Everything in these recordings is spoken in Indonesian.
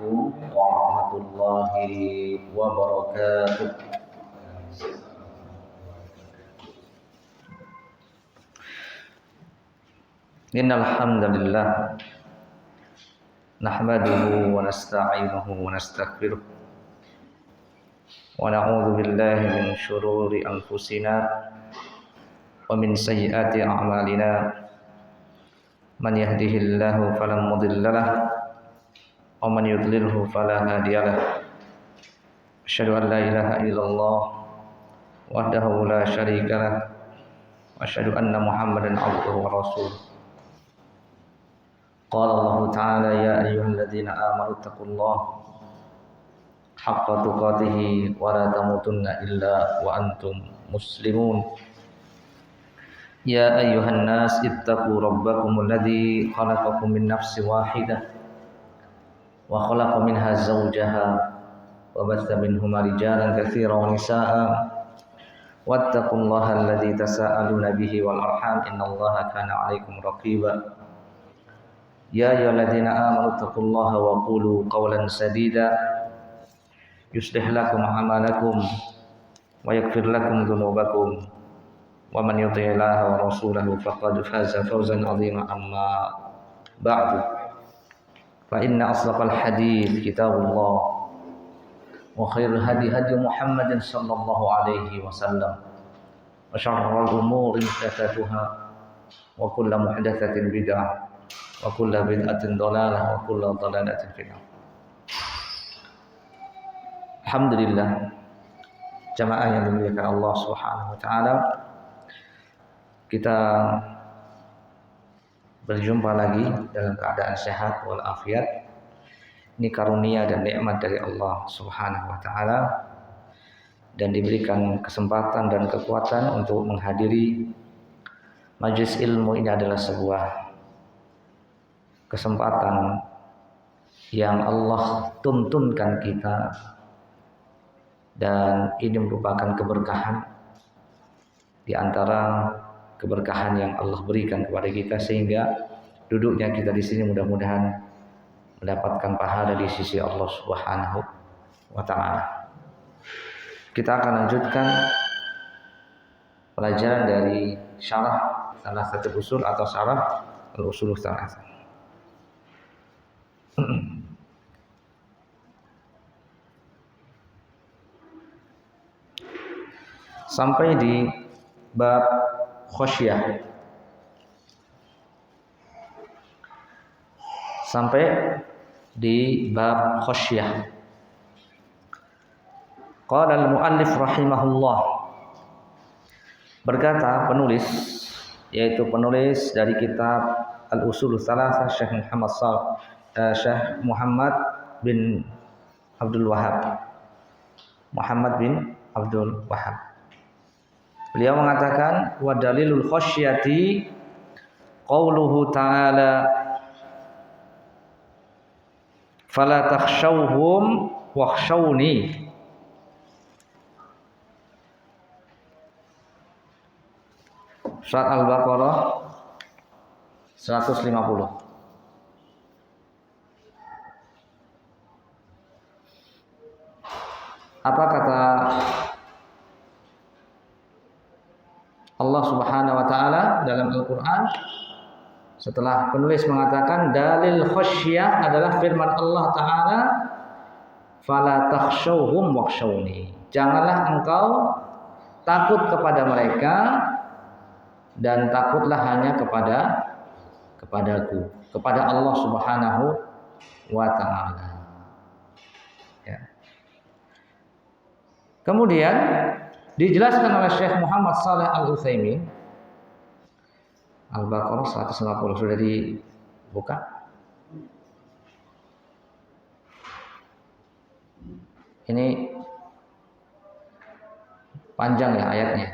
Assalamualaikum warahmatullahi wabarakatuh. Innal hamdalillah nahmaduhu wa nasta'inuhu wa nastaghfiruh wa na'udzu billahi min shururi anfusina wa min sayyiati a'malina. Man yahdihillahu fala mudhillalah wa man yudlilhu fala hadiyalah. Asyhadu an la ilaha illallah wahdahu la syarikalah wa asyhadu anna Muhammadan abduhu wa rasuluh. Qala Allah ta'ala ya ayyuhalladzina amanu taqullaha haqqa tuqatih wa la tamutunna illa wa antum muslimun. Ya ayyuhan nas ittaqu rabbakumul ladzi khalaqakum min nafsin wahidah wa khalaqa minha zawjaha wa batha minhuma rijalan katsiran wa nisaa'a wattaqullaha alladzi tasaaluna bihi wal arham innallaha kana 'alaikum raqiba. Ya ayyuhalladzina amanu taqullaha wa qulu qawlan sadida yuslih lakum a'malakum wa yaghfir lakum dhunubakum wa man yuti'illaha wa rasulahu faqad faza fawzan 'azima. Amma ba'du, fa inna asdaqal hadits kitabullah wa khairul hadi Muhammadin sallallahu alaihi wasallam wa syarrul umuri muhdatsatuha wa kullu muhdatsatin bid'ah wa kullu bid'atin dhalalah wa kullu dhalalatin finnar. Alhamdulillah, jamaah yang dimuliakan Allah Subhanahu wa taala, kita berjumpa lagi dalam keadaan sehat walafiat. Ini karunia dan nikmat dari Allah Subhanahu wa taala, dan diberikan kesempatan dan kekuatan untuk menghadiri majelis ilmu. Ini adalah sebuah kesempatan yang Allah tuntunkan kita, dan ini merupakan keberkahan di antara keberkahan yang Allah berikan kepada kita, sehingga duduknya kita di sini mudah-mudahan mendapatkan pahala di sisi Allah Subhanahu wa taala. Kita akan lanjutkan pelajaran dari syarah salah satu usul atau syarah al-usul tsalatsah. Sampai di bab khosyah. Sampai di bab khosyah. Qala al-muallif rahimahullah, berkata penulis, yaitu penulis dari kitab Al-Usul Tsalatsah, Syekh Muhammad bin Abdul Wahhab. Muhammad bin Abdul Wahhab. Beliau mengatakan wa dalilul khasyati qauluhu ta'ala fala takhshawhum wakhshawni. Surat Al-Baqarah 150. Apa kata Allah Subhanahu wa taala dalam Al-Qur'an? Setelah penulis mengatakan dalil khasyah adalah firman Allah taala, fala takhshawhum wakhshawni. Janganlah engkau takut kepada mereka dan takutlah hanya kepadaku, kepada Allah Subhanahu wa taala. Ya. Kemudian dijelaskan oleh Syekh Muhammad Shalih Al-Utsaimin, Al-Baqarah 150 sudah dibuka. Ini panjang ya ayatnya.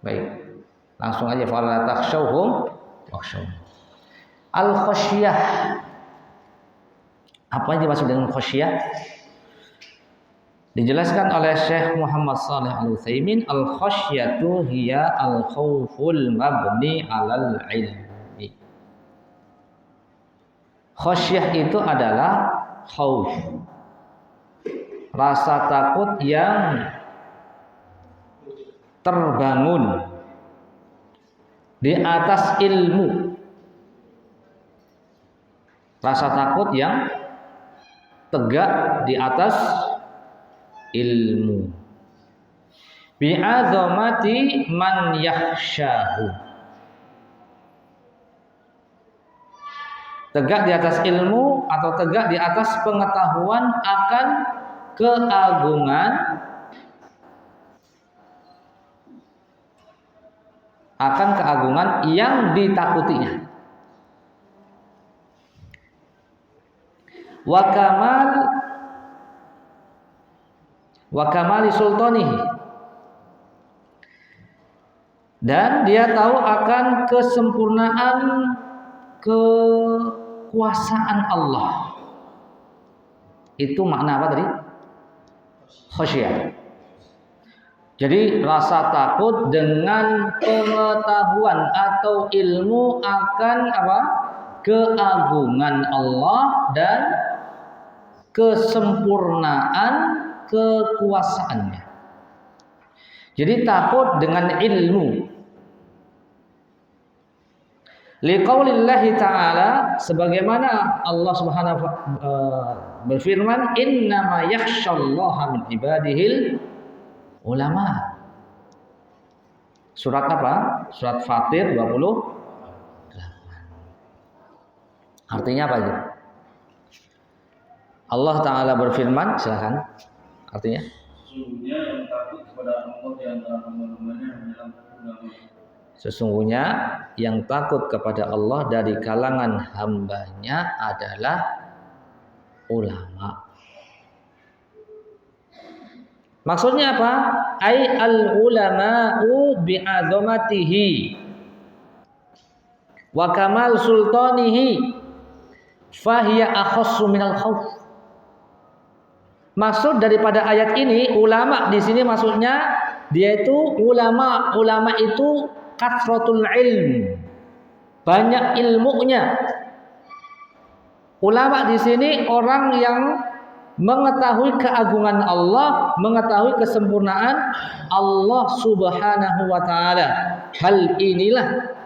Baik, langsung aja, fala takhshawhum wakhshawni. Al-khasyah. Apa yang dimaksud dengan khasyah? Dijelaskan oleh Syekh Muhammad Shalih Al-Utsaimin, al-khasyatu hiya al-khauful mabni 'alal ilmi. Khasyah itu adalah khauf, rasa takut yang terbangun di atas ilmu. Rasa takut yang tegak di atas ilmu. Bi'azamati man yakhshahu. Tegak di atas ilmu atau tegak di atas pengetahuan akan keagungan yang ditakutinya. Wa kamali sultanihi, dan dia tahu akan kesempurnaan kekuasaan Allah. Itu makna apa tadi? Khasyah. Jadi rasa takut dengan pengetahuan atau ilmu akan apa? Keagungan Allah dan kesempurnaan kekuasaannya. Jadi takut dengan ilmu. Liqaulillahi ta'ala, sebagaimana Allah Subhanahu berfirman, innama yakhsyallaha min ibadihil ulama. Surat apa? Surat Fatir 20. Artinya apa itu? Allah Ta'ala berfirman, silakan. Artinya? Sesungguhnya yang takut kepada Allah di antara hamba-hambanya hanyalah ulama. Sesungguhnya yang takut kepada Allah dari kalangan hambanya adalah ulama. Maksudnya apa? Ai al-ulama'u bi'azamatihi wa kamal sultanihi fahiya akhassu minal khauf. Maksud daripada ayat ini, ulama di sini maksudnya dia itu ulama. Ulama itu kathratul ilm, banyak ilmunya. Ulama di sini orang yang mengetahui keagungan Allah, mengetahui kesempurnaan Allah Subhanahu wa taala. Hal inilah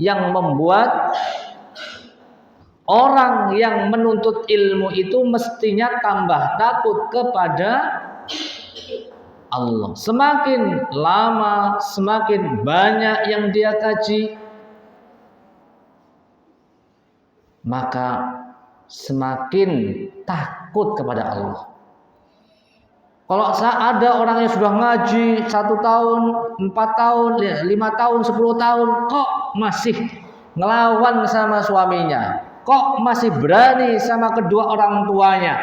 yang membuat orang yang menuntut ilmu itu mestinya tambah takut kepada Allah. Semakin lama, semakin banyak yang dia kaji, maka semakin takut kepada Allah. Kalau ada orang yang sudah ngaji 1 tahun, 4 tahun, 5 tahun, 10 tahun, kok masih ngelawan sama suaminya, kok masih berani sama kedua orang tuanya,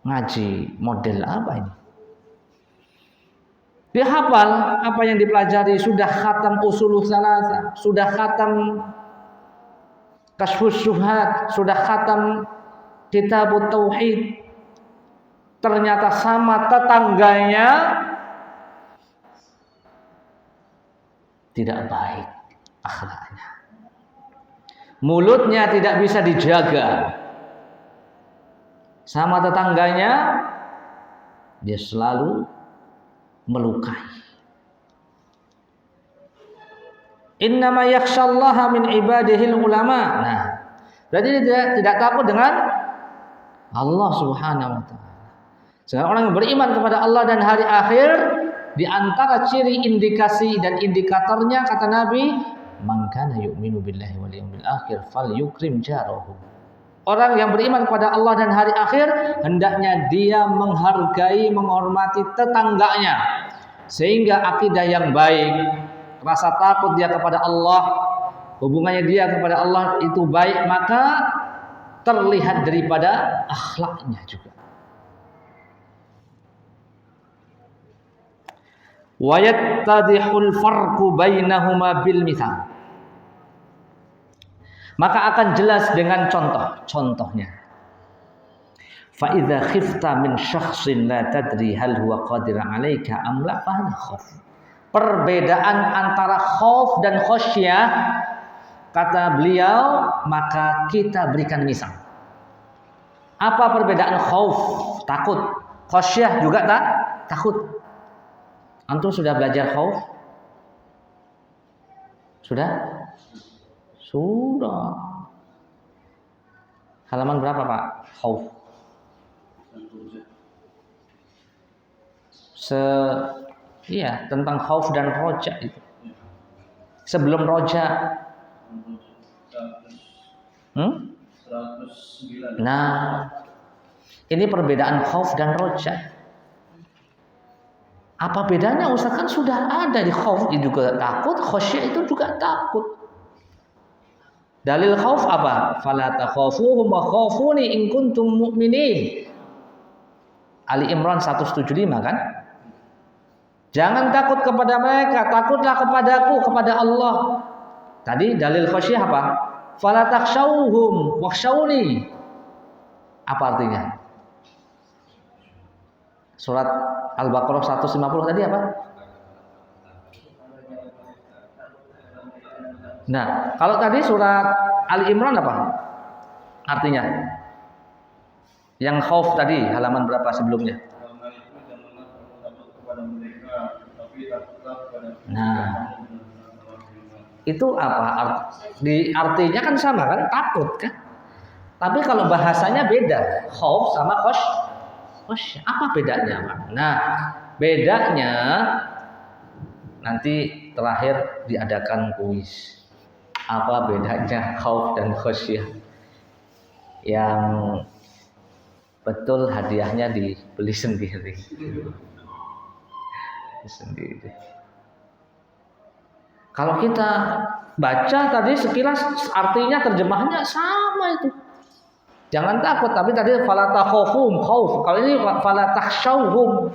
ngaji model apa ini? Dia hafal apa yang dipelajari, sudah khatam usulul salasah, sudah khatam kasyfus syubhat, sudah khatam kitabut tauhid. Ternyata sama tetangganya tidak baik akhlaknya. Mulutnya tidak bisa dijaga. Sama tetangganya dia selalu melukai. Innama yakhsyallaha min ibadihil ulama. Nah, berarti dia tidak takut dengan Allah Subhanahu wa taala. Sehingga orang yang beriman kepada Allah dan hari akhir, di antara ciri indikasi dan indikatornya kata Nabi, man kana yu'minu billahi wal yawmil akhir falyukrim jarahu. Orang yang beriman kepada Allah dan hari akhir, hendaknya dia menghargai, menghormati tetangganya. Sehingga akidah yang baik, rasa takut dia kepada Allah, hubungannya dia kepada Allah itu baik, maka terlihat daripada akhlaknya juga. Wa yattadihul farqu bainahuma bil mithal. Maka akan jelas dengan contohnya. Fa idza khifta min syakhsin la tadri hal huwa qadir 'alaika am la fa khauf. Perbedaan antara khauf dan khasyah, kata beliau, maka kita berikan misal. Apa perbedaan khauf? Takut. Khasyah juga takut. Antum sudah belajar khauf? Sudah? Sudah. Halaman berapa, Pak? Khauf. Iya, tentang khauf dan roja itu. Sebelum roja. 109. Nah, ini perbedaan khauf dan roja. Apa bedanya Ustaz? Kan sudah ada di khauf itu juga takut, khasyah itu juga takut. Dalil khauf apa? Fala takhafuhum wa khafuni in kuntum mu'minin. Ali Imran 175 kan? Jangan takut kepada mereka, takutlah kepadaku, kepada Allah. Tadi dalil khasyah apa? Fala takhshawhum wakhshawni. Apa artinya? Surat Al-Baqarah 150 tadi apa? Nah, kalau tadi surat Ali Imran apa artinya? Yang khauf tadi halaman berapa sebelumnya? Nah, itu apa? Artinya kan sama kan? Takut kan? Tapi kalau bahasanya beda. Khauf sama khasyah. Apa bedanya? Nah, bedanya nanti terakhir diadakan kuis. Apa bedanya khauf dan khasyah? Yang betul hadiahnya dibeli sendiri. Kalau kita baca tadi sekilas artinya terjemahnya sama itu. Jangan takut, tapi tadi fala takhafum khauf. Kalau ini fala takhshawhum.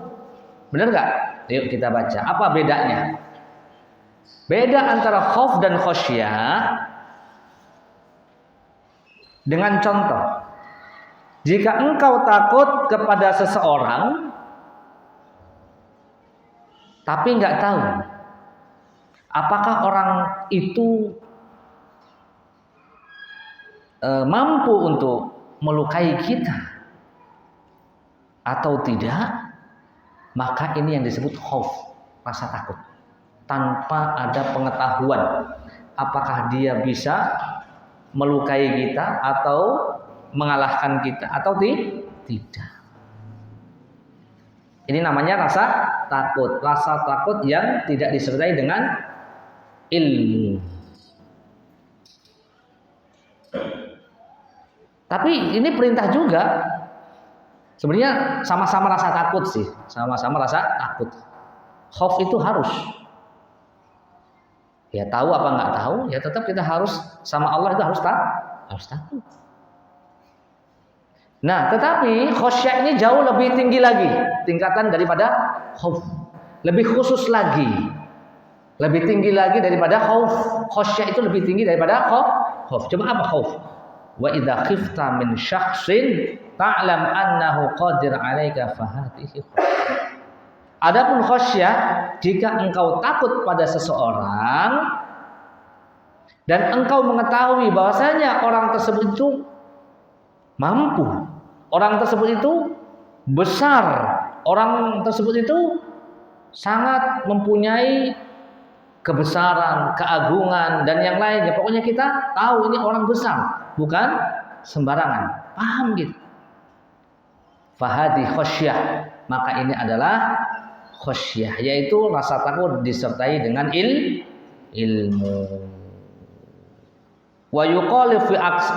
Benar enggak? Yuk kita baca. Apa bedanya? Beda antara khauf dan khasyah dengan contoh. Jika engkau takut kepada seseorang tapi enggak tahu apakah orang itu mampu untuk melukai kita atau tidak, maka ini yang disebut khauf, rasa takut. Tanpa ada pengetahuan apakah dia bisa melukai kita atau mengalahkan kita atau tidak. Ini namanya rasa takut. Rasa takut yang tidak disertai dengan ilmu. Tapi ini perintah juga. Sebenarnya sama-sama rasa takut sih. Sama-sama rasa takut. Khauf itu harus. Ya tahu apa nggak tahu, ya tetap kita harus sama Allah itu harus takut. Nah, tetapi khasyah ini jauh lebih tinggi lagi tingkatan daripada khauf. Lebih khusus lagi. Lebih tinggi lagi daripada khauf. Khasyah itu lebih tinggi daripada khauf. Cuma apa khauf? Wa idza khifta min syakhsin ta'lam annahu qadir 'alaika fahatihi. Adapun khasyah, jika engkau takut pada seseorang dan engkau mengetahui bahwasanya orang tersebut itu mampu, orang tersebut itu besar, orang tersebut itu sangat mempunyai kebesaran, keagungan dan yang lainnya. Pokoknya kita tahu ini orang besar, bukan sembarangan. Paham gitu. Fahadi khasyah, maka ini adalah khasyah, yaitu rasa takut disertai dengan ilmu. Wa yuqalu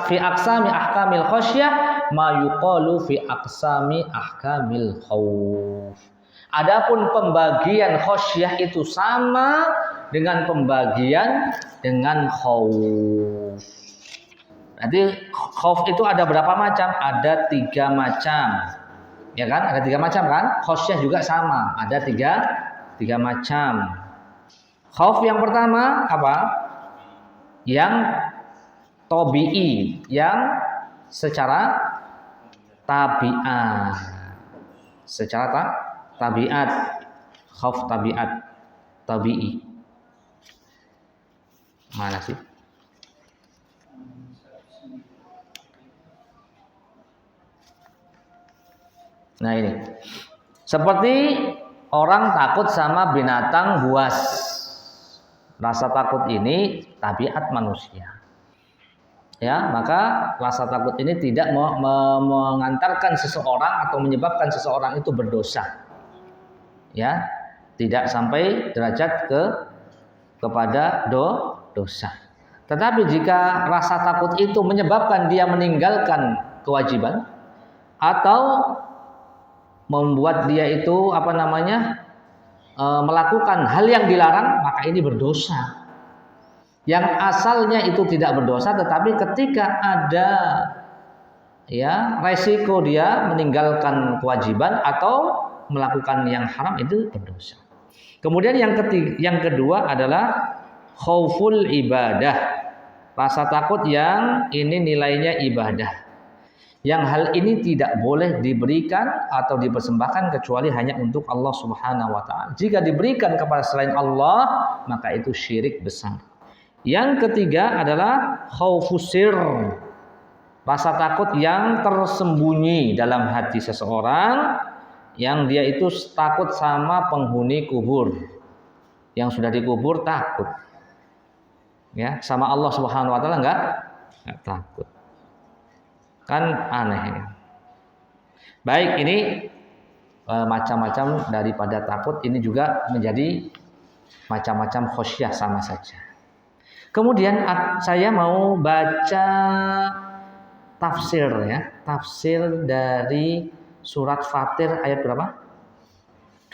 fi aqsami ahkamil khasyah ma yuqalu fi aqsami ahkamil khauf. Adapun pembagian khasyah itu sama dengan pembagian dengan khauf. Jadi khauf itu ada berapa macam? Ada 3 macam. Ya kan? Ada 3 macam kan? Khasyah juga sama. Ada 3 macam. Khauf yang pertama apa? Yang tabi'i, yang secara tabiat. Secara tabiat, khauf tabiat, tabi'i. Mana sih? Nah ini. Seperti orang takut sama binatang buas. Rasa takut ini tabiat manusia. Ya, maka rasa takut ini tidak mengantarkan seseorang atau menyebabkan seseorang itu berdosa. Ya, tidak sampai derajat kepada dosa. Tetapi jika rasa takut itu menyebabkan dia meninggalkan kewajiban atau membuat dia itu melakukan hal yang dilarang, maka ini berdosa. Yang asalnya itu tidak berdosa, tetapi ketika ada resiko dia meninggalkan kewajiban atau melakukan yang haram, itu berdosa. Kemudian yang kedua adalah khauful ibadah, rasa takut yang ini nilainya ibadah, yang hal ini tidak boleh diberikan atau dipersembahkan kecuali hanya untuk Allah Subhanahu wa taala. Jika diberikan kepada selain Allah, maka itu syirik besar. Yang ketiga adalah khaufus sir, rasa takut yang tersembunyi dalam hati seseorang, yang dia itu takut sama penghuni kubur. Yang sudah dikubur takut. Ya, sama Allah Subhanahu wa taala enggak takut. Kan aneh ini. Baik, ini macam-macam daripada takut ini juga menjadi macam-macam khosyah sama saja. Kemudian saya mau baca tafsir tafsir dari surat Fatir ayat berapa?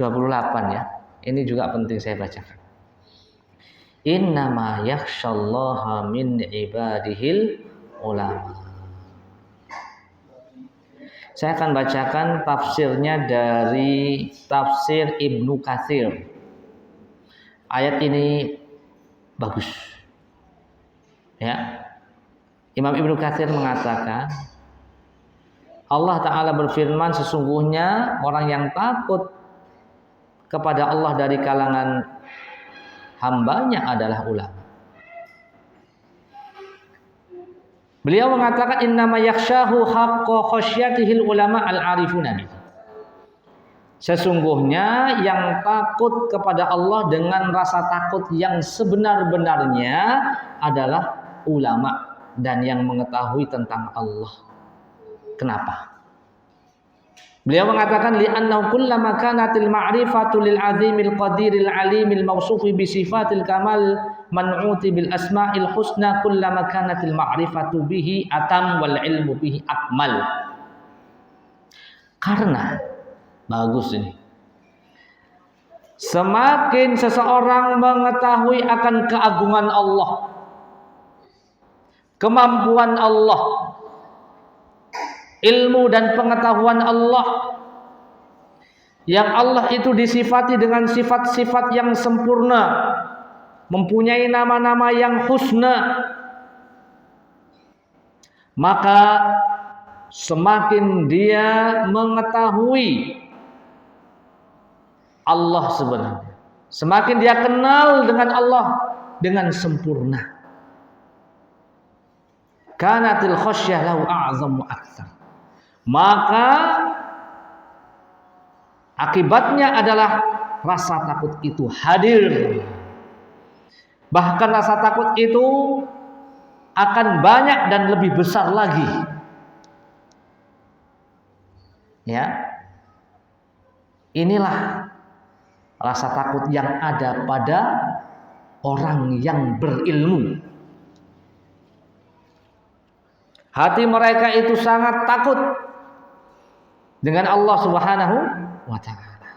28 ya. Ini juga penting saya bacakan. Innama yakhsyallaha min ibadihil ulama. Saya akan bacakan tafsirnya dari tafsir Ibnu Katsir. Ayat ini bagus. Ya. Imam Ibnu Katsir mengatakan, Allah Ta'ala berfirman, sesungguhnya orang yang takut kepada Allah dari kalangan hambanya adalah ulama. Beliau mengatakan innama yakhshahu haqqa khasyatihil ulama al-arifuna bihi. Sesungguhnya yang takut kepada Allah dengan rasa takut yang sebenar-benarnya adalah ulama dan yang mengetahui tentang Allah. Kenapa? Beliau mengatakan li'annahu kullama kanatil ma'rifatu lil 'azimil qadiril 'alimil mawsufi bi sifatil kamal man'uti bil asma'il husna kullama kanatil ma'rifatu bihi atam wal ilmu bihi akmal. Karena bagus ini, semakin seseorang mengetahui akan keagungan Allah, kemampuan Allah, ilmu dan pengetahuan Allah, yang Allah itu disifati dengan sifat-sifat yang sempurna, mempunyai nama-nama yang husna, maka semakin dia mengetahui Allah sebenarnya, semakin dia kenal dengan Allah dengan sempurna, kanatil khasyah lahu a'zamu aktsar, maka akibatnya adalah rasa takut itu hadir. Bahkan rasa takut itu akan banyak dan lebih besar lagi. Ya. Inilah rasa takut yang ada pada orang yang berilmu. Hati mereka itu sangat takut dengan Allah Subhanahu wa ta'ala.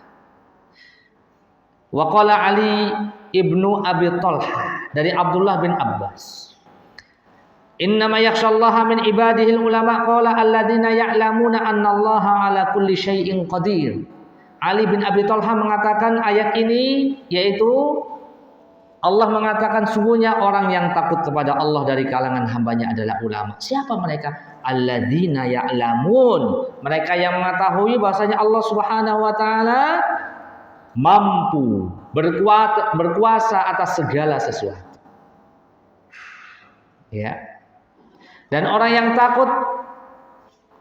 Wa qala Ali ibnu Abi Thalhah dari Abdullah bin Abbas, innama yakhshallaha min ibadihil ulama qala alladzina ya'lamuna annallaha ala kulli syai'in qadir. Ali bin Abi Thalhah mengatakan ayat ini yaitu Allah mengatakan sungguhnya orang yang takut kepada Allah dari kalangan hambanya adalah ulama. Siapa mereka? Alladzina ya'lamun. Mereka yang mengetahui bahasanya Allah Subhanahu wa taala mampu berkuasa atas segala sesuatu. Ya. Dan orang yang takut,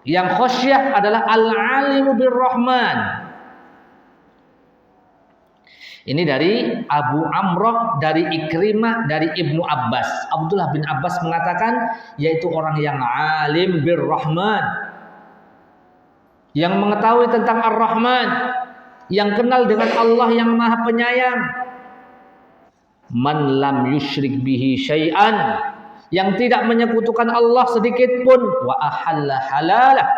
yang khasyah adalah al-alimu birrahman. Ini dari Abu Amroh, dari Ikrimah, dari Ibnu Abbas. Abdullah bin Abbas mengatakan, yaitu orang yang alim birrahman, yang mengetahui tentang ar-Rahman, yang kenal dengan Allah yang Maha Penyayang. Man lam yusyrik bihi syai'an, yang tidak menyekutukan Allah sedikit pun, wa ahalla halalah,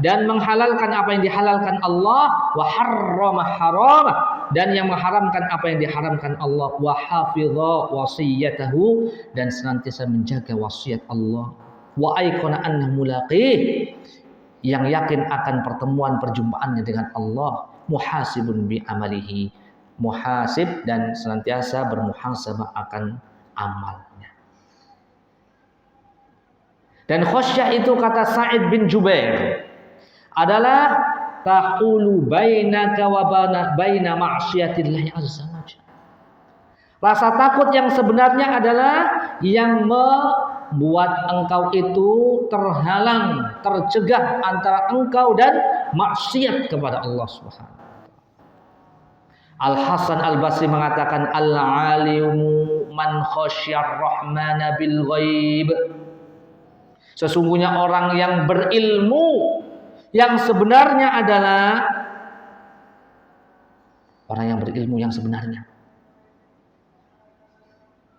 dan menghalalkan apa yang dihalalkan Allah, wa harrama haramah, dan yang mengharamkan apa yang diharamkan Allah, wa hafidha wasiyatahu, dan senantiasa menjaga wasiat Allah, wa aikona annahu mulaqih, yang yakin akan pertemuan perjumpaannya dengan Allah, muhasibun bi amalihi, muhasib dan senantiasa bermuhasabah akan amalnya. Dan khasyah itu kata Sa'id bin Jubair adalah tahulu bainaka wa baina ma'siyatillahi azza wa jalla. Rasa takut yang sebenarnya adalah yang membuat engkau itu terhalang, tercegah antara engkau dan maksiat kepada Allah Subhanahu wa taala. Al-Hasan Al-Basri mengatakan al-alimu man khasyar rahmana bil ghaib. Sesungguhnya orang yang berilmu yang sebenarnya adalah orang yang berilmu yang sebenarnya.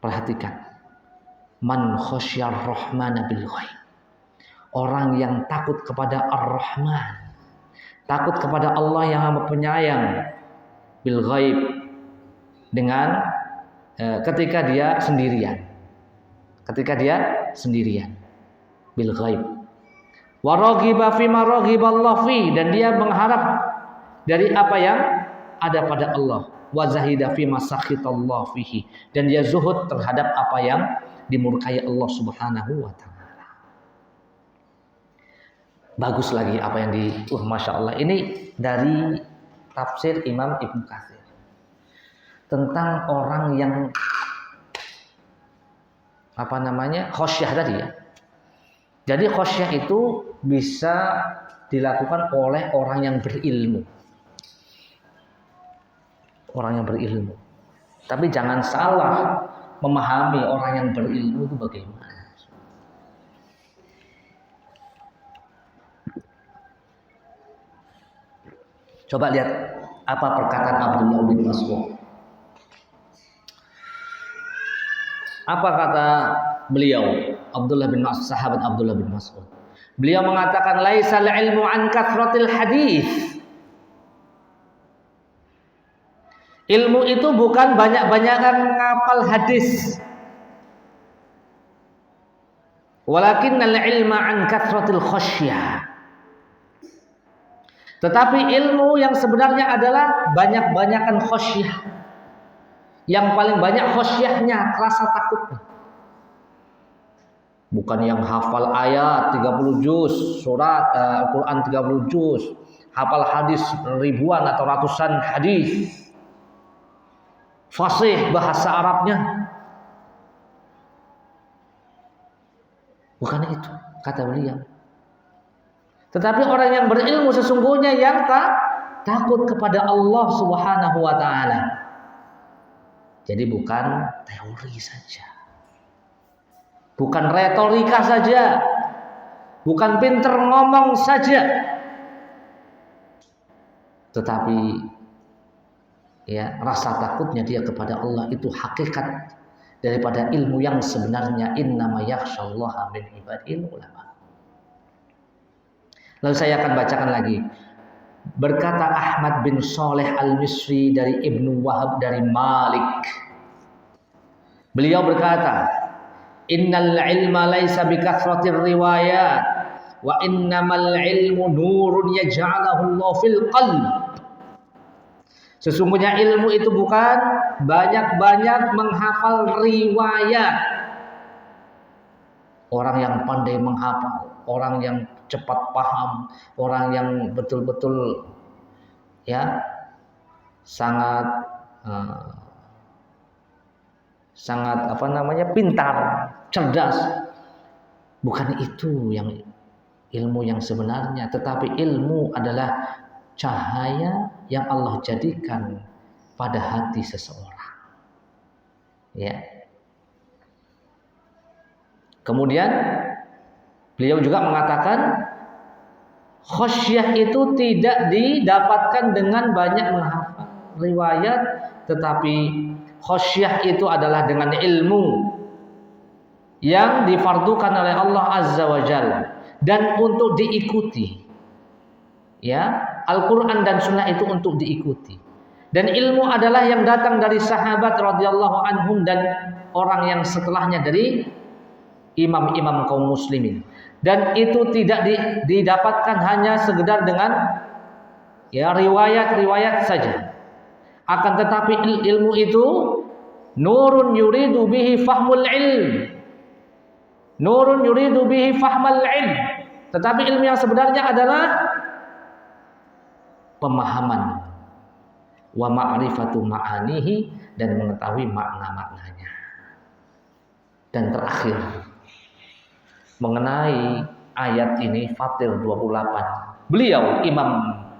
Perhatikan. Man khasyar rahmana bil ghaib. Orang yang takut kepada Ar-Rahman. Takut kepada Allah yang Maha Penyayang bil ghaib, dengan ketika dia sendirian. Ketika dia sendirian. Bil ghaib. Wa raghiba fi ma raghiballahu fi, dan dia mengharap dari apa yang ada pada Allah. Wa zahida fi ma sakhitallahu fihi, dan dia zuhud terhadap apa yang dimurkai Allah Subhanahu wa taala. Bagus lagi apa yang Masya Allah. Ini dari tafsir Imam Ibnu Katsir tentang orang yang khasyah tadi ya. Jadi khasyah itu bisa dilakukan oleh orang yang berilmu. Orang yang berilmu. Tapi jangan salah memahami orang yang berilmu itu bagaimana. Coba lihat apa perkataan Abdullah bin Mas'ud. Apa kata beliau? Abdullah bin Mas'ud, sahabat Abdullah bin Mas'ud. Beliau mengatakan laisal ilmu an kathratil hadis. Ilmu itu bukan banyak-banyakan ngapal hadis. Walakinnal ilma an kathratil khasyah. Tetapi ilmu yang sebenarnya adalah banyak-banyakan khasyah. Yang paling banyak khasyahnya, rasa takutnya. Bukan yang hafal ayat 30 juz, surat Al-Quran 30 juz, hafal hadis ribuan atau ratusan hadis, fasih bahasa Arabnya. Bukan itu, kata beliau. Tetapi orang yang berilmu sesungguhnya yang takut kepada Allah Subhanahu wa taala. Jadi bukan teori saja. Bukan retorika saja. Bukan pinter ngomong saja. Tetapi ya, rasa takutnya dia kepada Allah itu hakikat daripada ilmu yang sebenarnya. Innama yakhsyallaha min ibadil ulama. Lalu saya akan bacakan lagi. Berkata Ahmad bin Saleh Al-Misri dari Ibnu Wahab dari Malik. Beliau berkata, innal ilma laisa bikathratir riwayat wa innamal ilmu nurun yaj'alahu Allah fil qalb. Sesungguhnya ilmu itu bukan banyak-banyak menghafal riwayat. Orang yang pandai menghafal, orang yang cepat paham, orang yang betul-betul ya sangat pintar, cerdas. Bukan itu yang ilmu yang sebenarnya, tetapi ilmu adalah cahaya yang Allah jadikan pada hati seseorang. Ya. Kemudian beliau juga mengatakan khasyah itu tidak didapatkan dengan banyak menghafal riwayat, tetapi khasyah itu adalah dengan ilmu yang difardukan oleh Allah Azza wa Jalla dan untuk diikuti. Ya, Al-Qur'an dan Sunnah itu untuk diikuti. Dan ilmu adalah yang datang dari sahabat radhiyallahu anhum dan orang yang setelahnya dari imam-imam kaum muslimin. Dan itu tidak didapatkan hanya sekedar dengan ya riwayat-riwayat saja. Akan tetapi ilmu itu nurun yuridu bihi fahmul ilm. Nurun yuridu bihi fahmal ilm. Tetapi ilmu yang sebenarnya adalah pemahaman wa ma'rifatu ma'anihi dan mengetahui makna-maknanya. Dan terakhir mengenai ayat ini Fatir 28. Beliau Imam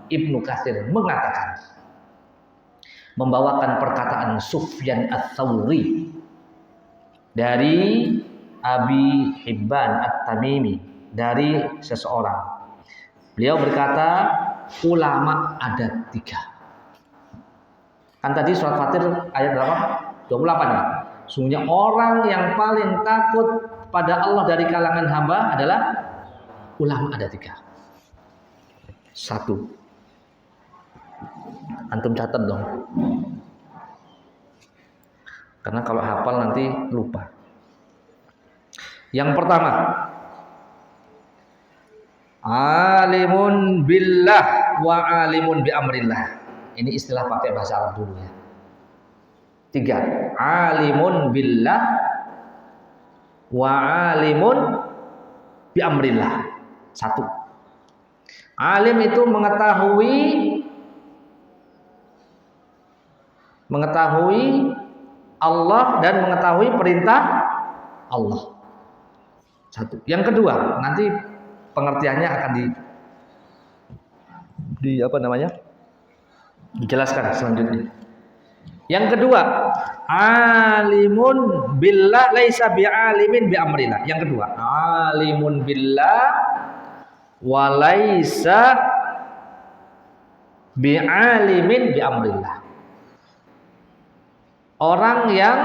Ibnu Katsir mengatakan, membawakan perkataan Sufyan Ats-Tsauri dari Abi Hibban At-Tamimi, dari seseorang. Beliau berkata, ulama ada 3. Kan tadi surat Fatir ayat berapa? 28 ya. Sungguhnya orang yang paling takut pada Allah dari kalangan hamba adalah ulama, ada 3. 1. Antum catat dong. Karena kalau hafal nanti lupa. Yang pertama, alimun billah wa alimun bi amrillah. Ini istilah pakai bahasa Arab dulu ya. 3. Alimun billah wa alimun bi amrillah. 1. Alim itu mengetahui Allah dan mengetahui perintah Allah. 1. Yang kedua, nanti pengertiannya akan dijelaskan selanjutnya. Yang kedua, alimun billah laisa bi'alimin bi amrillah. Yang kedua, alimun billah wa laisa bi'alimin bi amrillah. Orang yang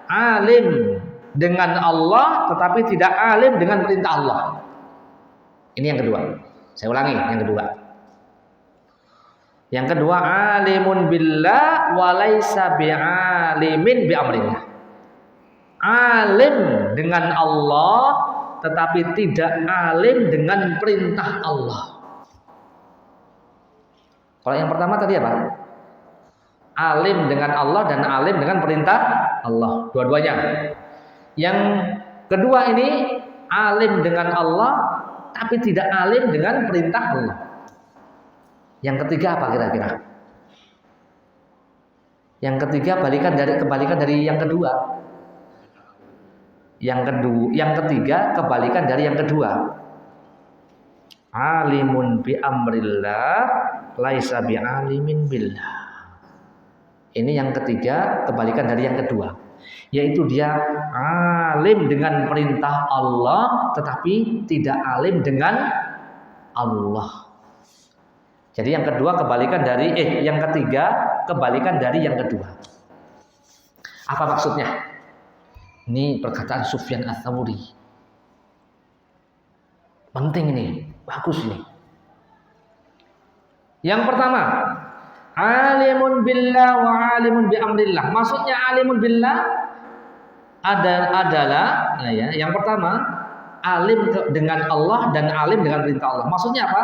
alim dengan Allah tetapi tidak alim dengan perintah Allah. Ini yang kedua. Saya ulangi, yang kedua. Yang kedua, alimun billah wa laisa bi'alimin bi amrillah. Alim dengan Allah tetapi tidak alim dengan perintah Allah. Kalau yang pertama tadi apa? Alim dengan Allah dan alim dengan perintah Allah, dua-duanya. Yang kedua ini alim dengan Allah tapi tidak alim dengan perintah Allah. Yang ketiga apa kira-kira? Yang ketiga kebalikan dari yang kedua. Yang ketiga kebalikan dari yang kedua. Alimun bi amrillah laisa bi alimin billah. Ini yang ketiga kebalikan dari yang kedua, yaitu dia alim dengan perintah Allah tetapi tidak alim dengan Allah. Jadi yang kedua kebalikan dari yang ketiga kebalikan dari yang kedua. Apa maksudnya? Ini perkataan Sufyan Ats-Tsauri. Penting ini, bagus ini. Yang pertama, alimun billah wa alimun bi amrillah. Maksudnya alimun billah adalah yang pertama alim dengan Allah dan alim dengan perintah Allah. Maksudnya apa?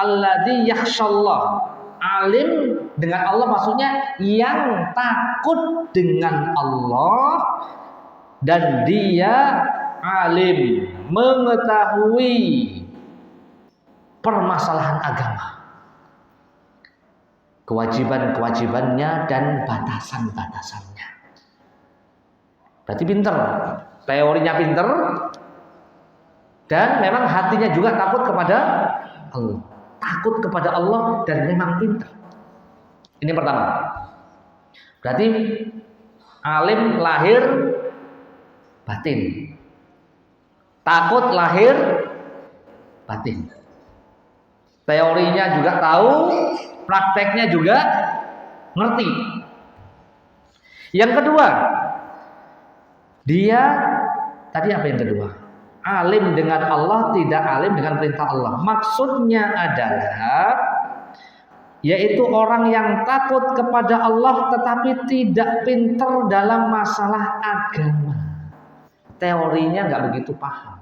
Alladzi yakhshallah Alim dengan Allah maksudnya yang takut dengan Allah dan dia alim, mengetahui permasalahan agama, kewajiban-kewajibannya dan batasan-batasannya. Berarti pinter, teorinya pinter, dan memang hatinya juga takut kepada Allah. Takut kepada Allah dan memang pinter. Ini pertama. Berarti alim lahir batin, takut lahir batin. Teorinya juga tahu, prakteknya juga ngerti. Yang kedua, dia tadi apa yang kedua? Alim dengan Allah, tidak alim dengan perintah Allah. Maksudnya adalah yaitu orang yang takut kepada Allah tetapi tidak pinter dalam masalah agama. Teorinya nggak begitu paham.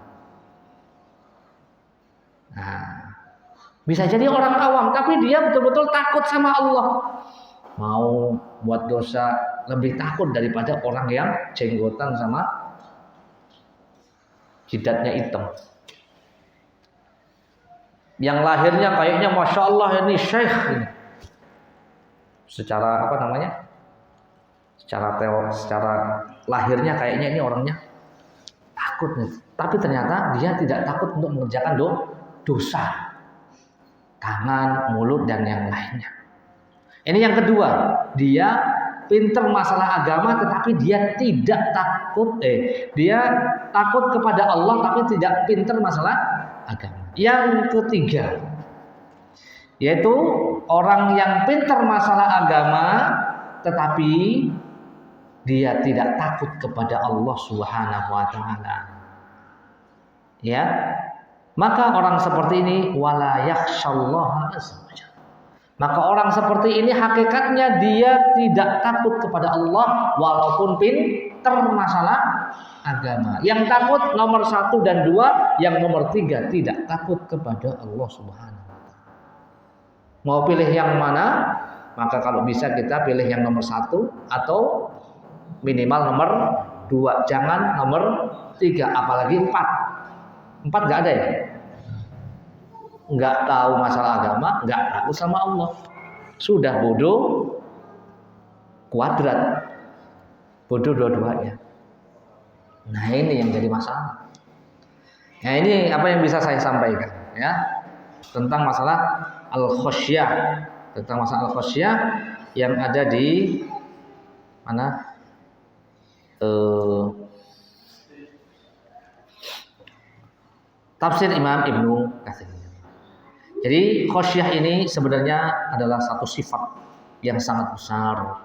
Nah, bisa jadi orang awam tapi dia betul-betul takut sama Allah. Mau buat dosa lebih takut daripada orang yang jenggotan sama jidatnya hitam. Yang lahirnya kayaknya Masya Allah ini syekh ini. Secara apa namanya? Secara lahirnya kayaknya ini orangnya takut nih. Tapi ternyata dia tidak takut untuk mengerjakan dosa. Tangan, mulut dan yang lainnya. Ini yang kedua, dia pinter masalah agama tetapi dia tidak takut dia takut kepada Allah tapi tidak pinter masalah agama. Yang ketiga yaitu orang yang pinter masalah agama tetapi dia tidak takut kepada Allah Subhanahu wa taala. Ya. Maka orang seperti ini wala yakhsyallaha azza wajalla. Maka orang seperti ini hakikatnya dia tidak takut kepada Allah walaupun pinter masalah agama. Yang takut nomor 1 dan 2, yang nomor 3 tidak takut kepada Allah Subhanahu wa taala. Mau pilih yang mana? Maka kalau bisa kita pilih yang nomor 1 atau minimal nomor 2. Jangan nomor 3, apalagi 4. 4 enggak ada ya? Nggak tahu masalah agama, nggak takut sama Allah. Sudah bodoh kuadrat, bodoh dua-duanya. Nah ini yang jadi masalah. Nah ini apa yang bisa saya sampaikan ya tentang masalah al-khosyah, tentang masalah al-khosyah yang ada di mana? Tafsir Imam Ibnu Katsir. Jadi khosyah ini sebenarnya adalah satu sifat yang sangat besar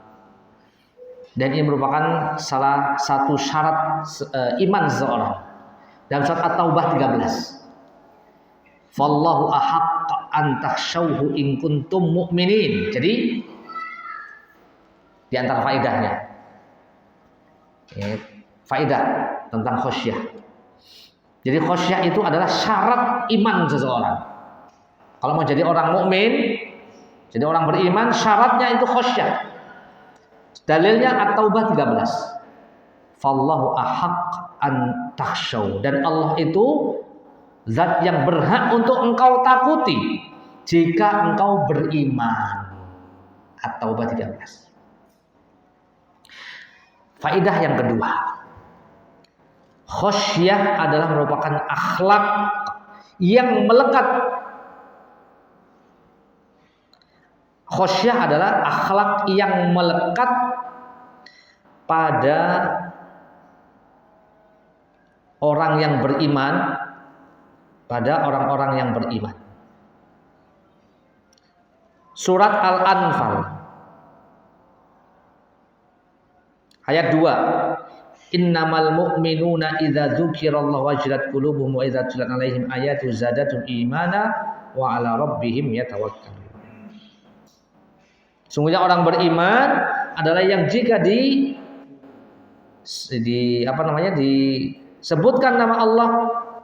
dan ini merupakan salah satu syarat iman seseorang. Dalam surat At-Taubah 13, "Fallahu ahaqqa an takhshawhu in kuntum mu'minin." Jadi di antara faedahnya, faedah tentang khosyah. Jadi khosyah itu adalah syarat iman seseorang. Kalau mau jadi orang mukmin, jadi orang beriman, syaratnya itu khosyah. Dalilnya At-Taubah 13. Fallahu ahaq an takhshaw. Dan Allah itu zat yang berhak untuk engkau takuti jika engkau beriman. At-Taubah 13. Faedah yang kedua. Khosyah adalah merupakan akhlak yang melekat. Khosyah adalah akhlak yang melekat pada orang yang beriman, pada orang-orang yang beriman. Surat Al-Anfal ayat 2. Innamal mu'minuna idza dzukirallahu wajilat qulubuhum wa idza tuliyat 'alaihim ayatu zadatuhum imana wa 'ala rabbihim yatawakkalun. Sungguhnya orang beriman adalah yang jika disebutkan nama Allah,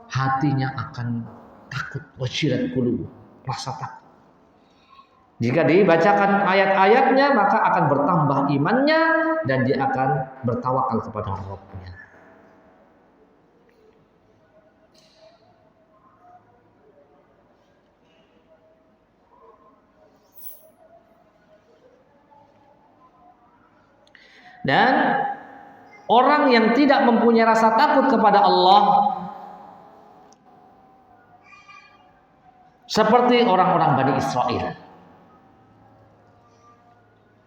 hatinya akan takut, wajilat qulub, rasa takut. Jika dibacakan ayat-ayatnya maka akan bertambah imannya dan dia akan bertawakal kepada Rabbnya. Dan orang yang tidak mempunyai rasa takut kepada Allah seperti orang-orang Bani Israel,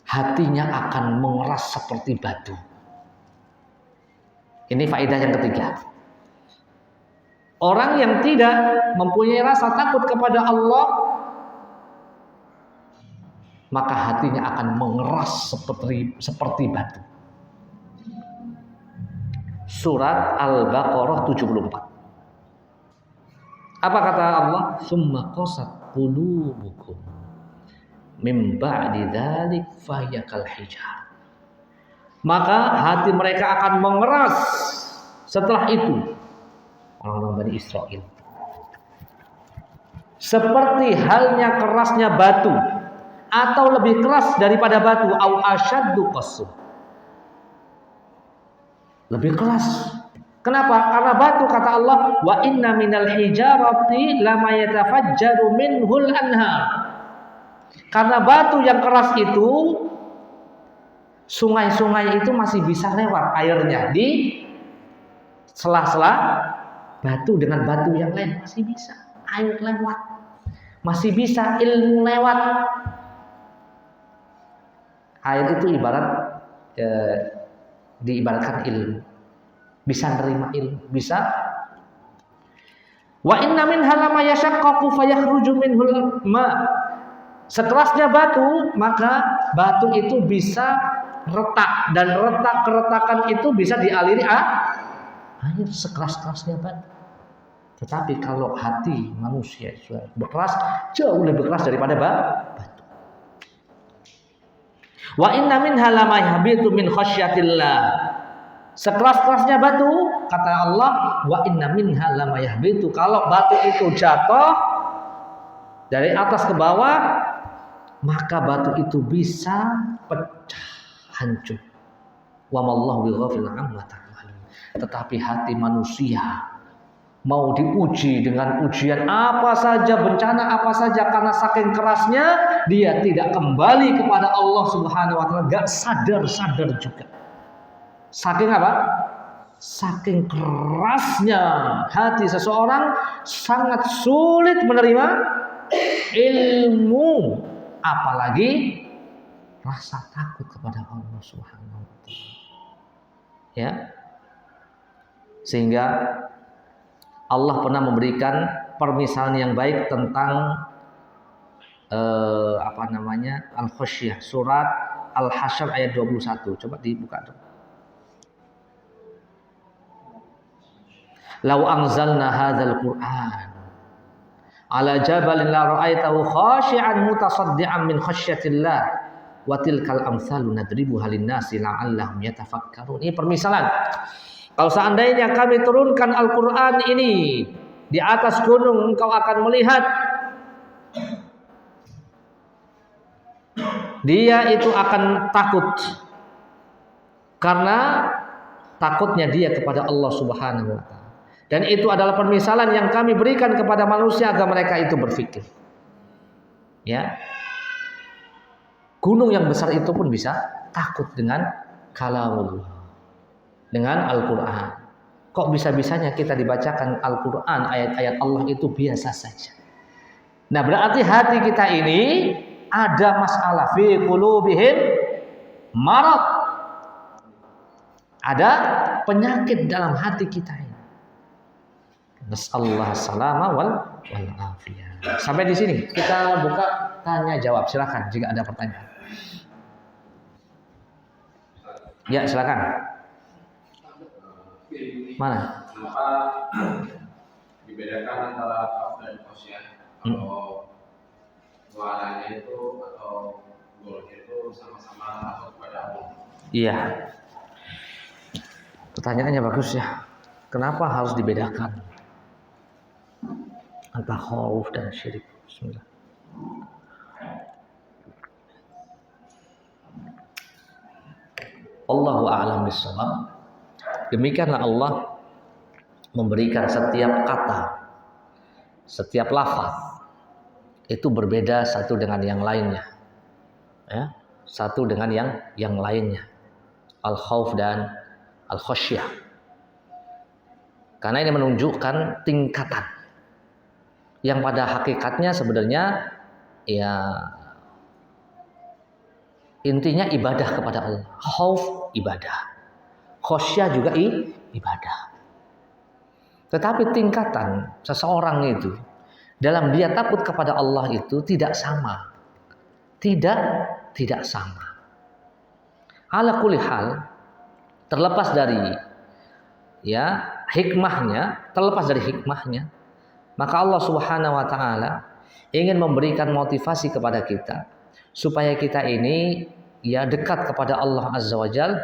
hatinya akan mengeras seperti batu. Ini faedah yang ketiga. Orang yang tidak mempunyai rasa takut kepada Allah, maka hatinya akan mengeras seperti batu. Surat Al-Baqarah 74. Apa kata Allah? Summa qasat qulubukum min ba'di dzalik fahiya kal hijar. Maka hati mereka akan mengeras setelah itu, orang-orang Bani Israel, seperti halnya kerasnya batu, atau lebih keras daripada batu, au asyaddu qaswa, lebih keras. Kenapa? Karena batu, kata Allah, wa inna minal hijarati lama yatafajjaru minhul anhar. Karena batu yang keras itu, sungai-sungai itu masih bisa lewat airnya di sela-sela batu dengan batu yang lain, masih bisa air lewat, masih bisa ilmu lewat. Air itu diibaratkan ilmu, bisa nerima ilmu, bisa. Wa inna minha lama yashaqqaqu fayakhruju minhul ma. Sekerasnya batu, maka batu itu bisa retak, dan keretakan itu bisa dialiri air, sekeras-kerasnya batu. Tetapi kalau hati manusia sudah berkeras, jauh lebih keras daripada batu. Wa inna minha lama yahbitu min khasyatillah. Sekeras-kerasnya batu, kata Allah, wa inna minha lama yahbitu. Kalau batu itu jatuh dari atas ke bawah, maka batu itu bisa pecah, hancur. Wa mallahu bighafilin amma ta'malun. Tetapi hati manusia mau diuji dengan ujian apa saja, bencana apa saja, karena saking kerasnya dia tidak kembali kepada Allah Subhanahu wa taala, enggak sadar juga. Saking apa? Saking kerasnya hati seseorang, sangat sulit menerima ilmu, apalagi rasa takut kepada Allah Subhanahu wa taala. Ya. Sehingga Allah pernah memberikan permisalan yang baik tentang Al-Khasyiyah, surat Al-Hasyr ayat 21. Coba dibuka dong. Lau anzalna hadzal Qur'an ala jabalin la ra'aitahu khashi'an mutasaddian min khasyatillah wa tilkal amsalu nadribuha lin-nasi la'allahum yatafakkarun. Ini permisalan. Kalau seandainya kami turunkan Al-Quran ini di atas gunung, engkau akan melihat dia itu akan takut, karena takutnya dia kepada Allah Subhanahu wa taala. Dan itu adalah permisalan yang kami berikan kepada manusia agar mereka itu berpikir. Ya. Gunung yang besar itu pun bisa takut dengan kalamullah, dengan Al-Quran. Kok bisa-bisanya kita dibacakan Al-Quran, ayat-ayat Allah itu biasa saja. Nah, berarti hati kita ini ada masalah, fi qulubihim marad. Ada penyakit dalam hati kita ini. Nasallahu salama wal afiyah. Sampai di sini kita buka tanya jawab. Silakan jika ada pertanyaan. Ya, silakan. Mana? Kenapa dibedakan antara kaf dan khosyah? Kalau suaranya itu atau golnya itu sama-sama masuk kepada Allah. Iya. Pertanyaannya bagus ya. Kenapa harus dibedakan antara khauf dan syirik? Bismillah. Wallahu a'lam bishawab. Demikianlah Allah memberikan setiap kata, setiap lafaz itu berbeda satu dengan yang lainnya. Ya, satu dengan yang lainnya. Al-khauf dan al-khasyah. Karena ini menunjukkan tingkatan yang pada hakikatnya sebenarnya ya intinya ibadah kepada Allah. Khauf ibadah, khasyah juga ibadah. Tetapi tingkatan seseorang itu dalam dia takut kepada Allah itu tidak sama. Tidak sama. Ala kulli hal, terlepas dari hikmahnya, maka Allah Subhanahu wa taala ingin memberikan motivasi kepada kita supaya kita ini dekat kepada Allah Azza wa Jalla,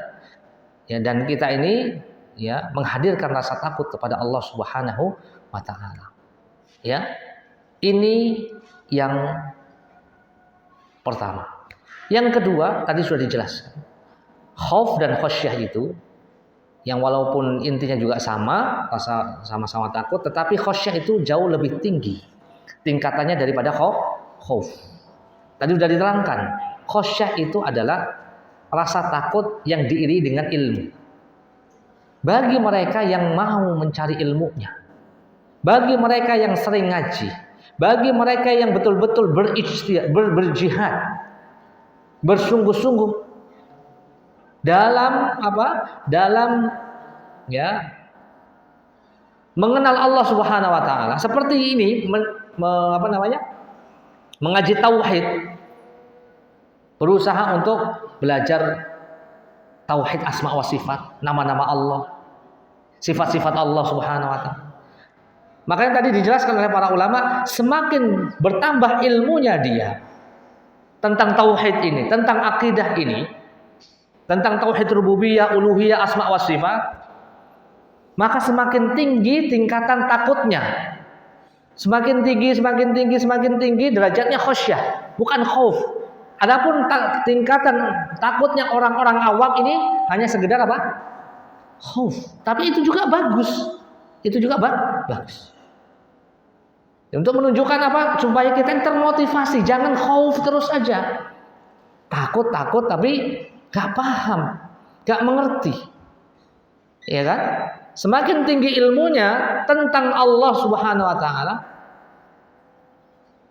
dan kita ini menghadirkan rasa takut kepada Allah Subhanahu wa taala. Ini yang pertama. Yang kedua tadi sudah dijelaskan. Khauf dan khasyah itu yang walaupun intinya juga sama, rasa sama-sama takut, tetapi khasyah itu jauh lebih tinggi tingkatannya daripada khauf. Tadi sudah diterangkan, khasyah itu adalah rasa takut yang diiringi dengan ilmu. Bagi mereka yang mau mencari ilmunya, bagi mereka yang sering ngaji, bagi mereka yang betul-betul berjihad, bersungguh-sungguh dalam mengenal Allah Subhanahu wa taala. Seperti ini mengaji tauhid, berusaha untuk belajar tauhid asma wa sifat, nama-nama Allah, sifat-sifat Allah Subhanahu wa taala. Makanya tadi dijelaskan oleh para ulama, semakin bertambah ilmunya dia tentang tauhid ini, tentang akidah ini, tentang tauhid rububiyah, uluhiyah, asma wa sifat, maka semakin tinggi tingkatan takutnya. Semakin tinggi derajatnya khasyah, bukan khauf. Adapun tingkatan takutnya orang-orang awam ini hanya sekedar apa? Khauf. Tapi itu juga bagus. Bagus. Untuk menunjukkan apa? Supaya kita termotivasi, jangan khauf terus aja. Takut tapi gak paham, gak mengerti, ya kan? Semakin tinggi ilmunya tentang Allah Subhanahu wa taala,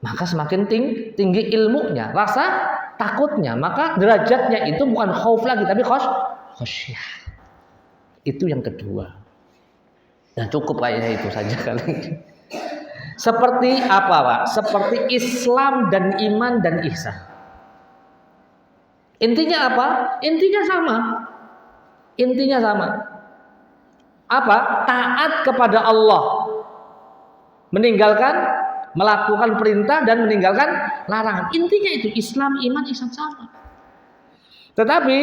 maka semakin tinggi ilmunya, rasa takutnya, maka derajatnya itu bukan khauf lagi tapi khasyah. Itu yang kedua. Dan cukup kayaknya itu saja kali. Seperti apa, Pak? Seperti Islam dan iman dan ihsan. Intinya apa? Intinya sama. Apa? Taat kepada Allah. Melakukan perintah dan meninggalkan larangan. Intinya itu Islam, iman, ihsan sama. Tetapi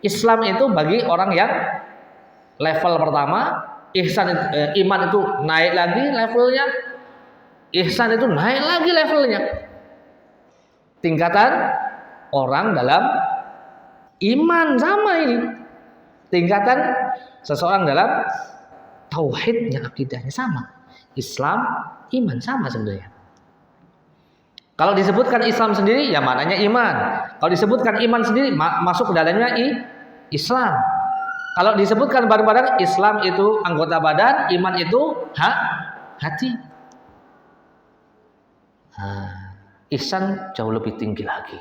Islam itu bagi orang yang level pertama, iman itu naik lagi levelnya, ihsan itu naik lagi levelnya. Tingkatan orang dalam iman sama ini. Tingkatan seseorang dalam tauhidnya, akidahnya sama. Islam, iman sama sebenarnya. Kalau disebutkan Islam sendiri ya maknanya iman. Kalau disebutkan iman sendiri masuk ke dalamnya Islam. Kalau disebutkan bareng-bareng, Islam itu anggota badan, iman itu hati. Ihsan jauh lebih tinggi lagi,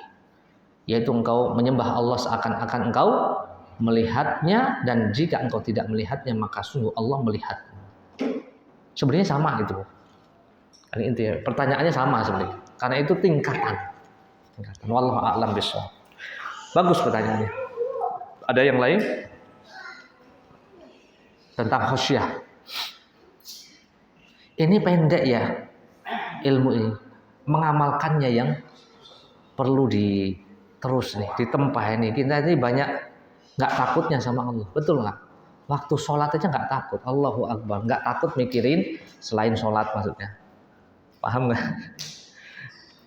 yaitu engkau menyembah Allah seakan-akan engkau melihatnya, dan jika engkau tidak melihatnya maka sungguh Allah melihat. Sebenarnya sama itu. Ini intinya, pertanyaannya sama sebenarnya. Karena itu tingkatan. Wallahu a'lam bishawab. Bagus pertanyaannya. Ada yang lain? Tentang khasyah. Ini pendek ya ilmu ini. Mengamalkannya yang perlu terus nih, ditempa ini. Kita ini banyak nggak takutnya sama Allah. Betul nggak? Waktu sholat aja nggak takut. Allahu Akbar. Nggak takut mikirin selain sholat maksudnya. Paham nggak?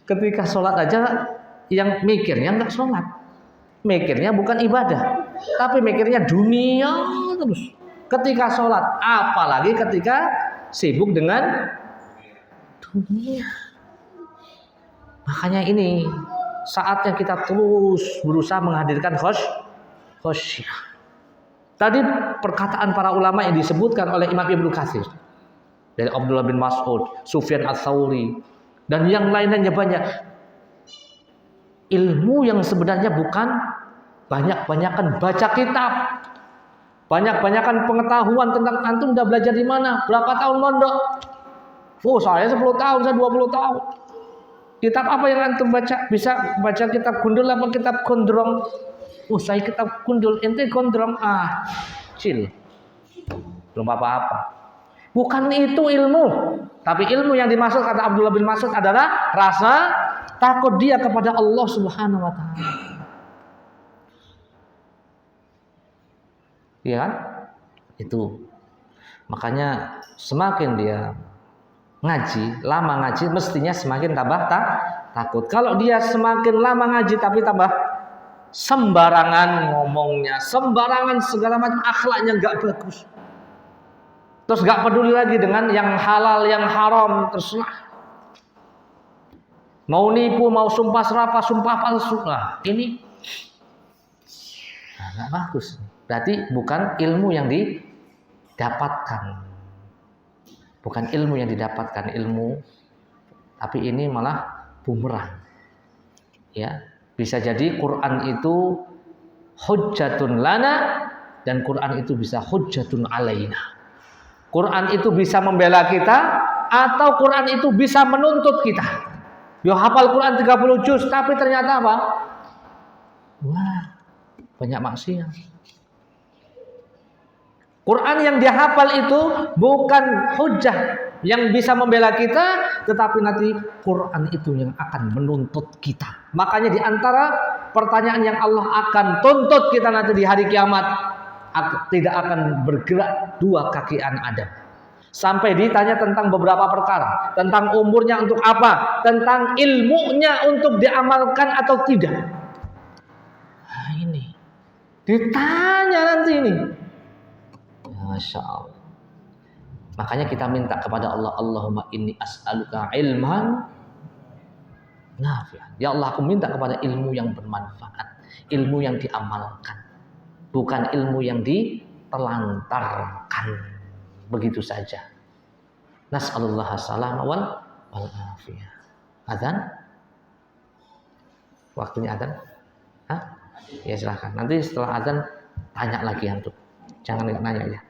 Ketika sholat aja yang mikirnya nggak sholat. Mikirnya bukan ibadah. tapi mikirnya dunia terus. Ketika sholat, apalagi ketika sibuk dengan dunia. Makanya ini saatnya kita terus berusaha menghadirkan khusyuk. Tadi perkataan para ulama yang disebutkan oleh Imam Ibnu Katsir, dari Abdullah bin Mas'ud, Sufyan Ats-Tsauri, dan yang lainnya banyak. Ilmu yang sebenarnya bukan banyak-banyakan baca kitab, banyak-banyakan pengetahuan tentang antum udah belajar di mana, berapa tahun mondok. Oh, saya 10 tahun, saya 20 tahun. Kitab apa yang antum baca? Bisa baca kitab gundul apa kitab gondrong? Oh, saya kitab gundul, ente gondrong. Chill. Belum apa-apa. Bukan itu ilmu. Tapi ilmu yang dimaksud kata Abdullah bin Mas'ud adalah rasa takut dia kepada Allah Subhanahu wa taala. Iya kan? Itu. Makanya semakin dia ngaji, lama ngaji, mestinya semakin tambah takut. Kalau dia semakin lama ngaji tapi tambah sembarangan ngomongnya, sembarangan segala macam, akhlaknya nggak bagus, terus nggak peduli lagi dengan yang halal, yang haram, terserah. Mau nipu, mau sumpah serapah, sumpah palsu, ini nggak bagus. Berarti bukan ilmu yang didapatkan. Bukan ilmu yang didapatkan, ilmu, tapi ini malah bumerang. Ya, bisa jadi Quran itu hujjatun lana dan Quran itu bisa hujjatun alaina. Quran itu bisa membela kita atau Quran itu bisa menuntut kita. Yo hafal Quran 30 juz tapi ternyata apa? Wah, banyak maksiat. Quran yang dia hafal itu bukan hujjah yang bisa membela kita, tetapi nanti Quran itu yang akan menuntut kita. Makanya di antara pertanyaan yang Allah akan tuntut kita nanti di hari kiamat, tidak akan bergerak dua kaki anak Adam. Sampai ditanya tentang beberapa perkara, tentang umurnya untuk apa, tentang ilmunya untuk diamalkan atau tidak. Nah ini ditanya nanti ini. Masya Allah. Makanya kita minta kepada Allah, Allahumma inni as'aluka ilman nafi'an. Ya Allah, aku minta kepada ilmu yang bermanfaat, ilmu yang diamalkan, bukan ilmu yang ditelantarkan begitu saja. Nas'alullah salam wal afiyah. Adzan? Waktunya adzan? Ya silahkan. Nanti setelah adzan tanya lagi antum. Jangan nanya ya.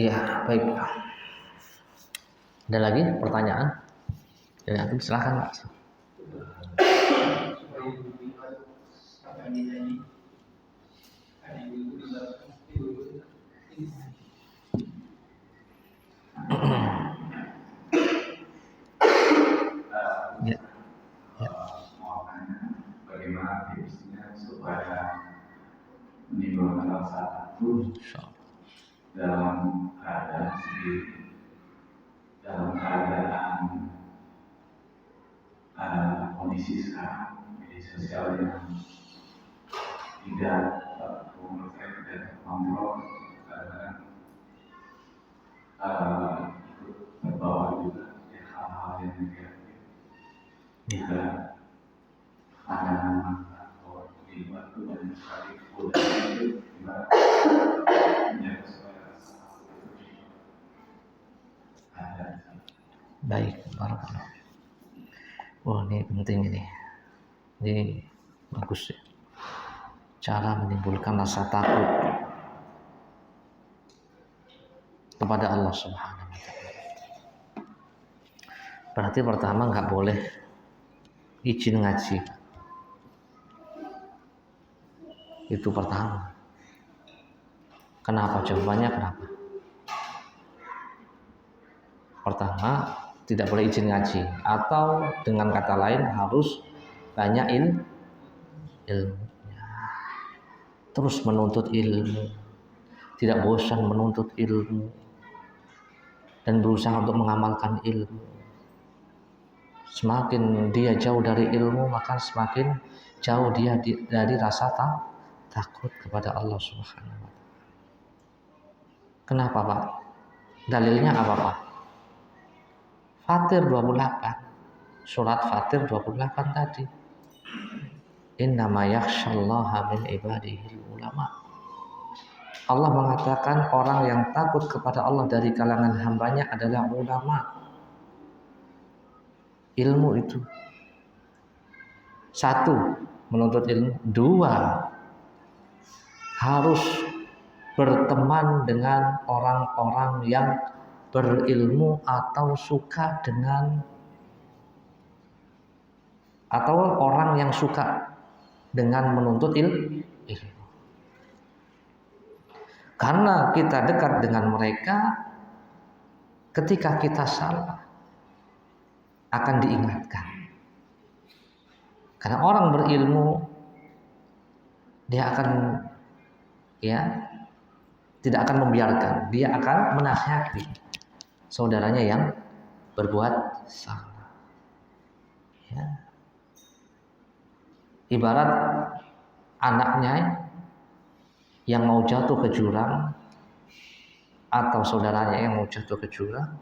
Iya, baik. Ada lagi pertanyaan? Ya, silakan Pak. Ya, ya. Bagaimana tipsnya supaya menimbulkan rasa takut dalam keadaan sendiri, dalam keadaan kondisi sekarang media sosial yang tidak menurut saya tidak terkontrol, karena ikut terbawa juga ya, hal-hal yang negatif, juga pandangan atau dibuat itu banyak sekali budaya itu gimana menjaga supaya rasa takut itu ada. Baik, barakallah. Oh, ini penting ini. Ini bagus ya. Cara menimbulkan rasa takut kepada Allah Subhanahu wa taala. Berarti pertama nggak boleh izin ngaji. Itu pertama. Kenapa? Jawabannya kenapa? Pertama, tidak boleh izin ngaji, atau dengan kata lain harus banyak ilmu. Terus menuntut ilmu, tidak bosan menuntut ilmu, dan berusaha untuk mengamalkan ilmu. Semakin dia jauh dari ilmu, maka semakin jauh dia dari rasa takut kepada Allah Subhanahu wa taala. Kenapa, Pak? Dalilnya apa, Pak? Fatir 28. Surat Fatir 28 tadi. Innama yakhsyallaha min ibadihil ulama. Allah mengatakan orang yang takut kepada Allah dari kalangan hambanya adalah ulama. Ilmu itu. 1, menuntut ilmu. 2, harus berteman dengan orang-orang yang berilmu atau suka dengan, atau orang yang suka dengan menuntut ilmu. Karena kita dekat dengan mereka, ketika kita salah akan diingatkan. Karena orang berilmu, dia akan tidak akan membiarkan, dia akan menasihati saudaranya yang berbuat salah. Ibarat anaknya yang mau jatuh ke jurang, atau saudaranya yang mau jatuh ke jurang,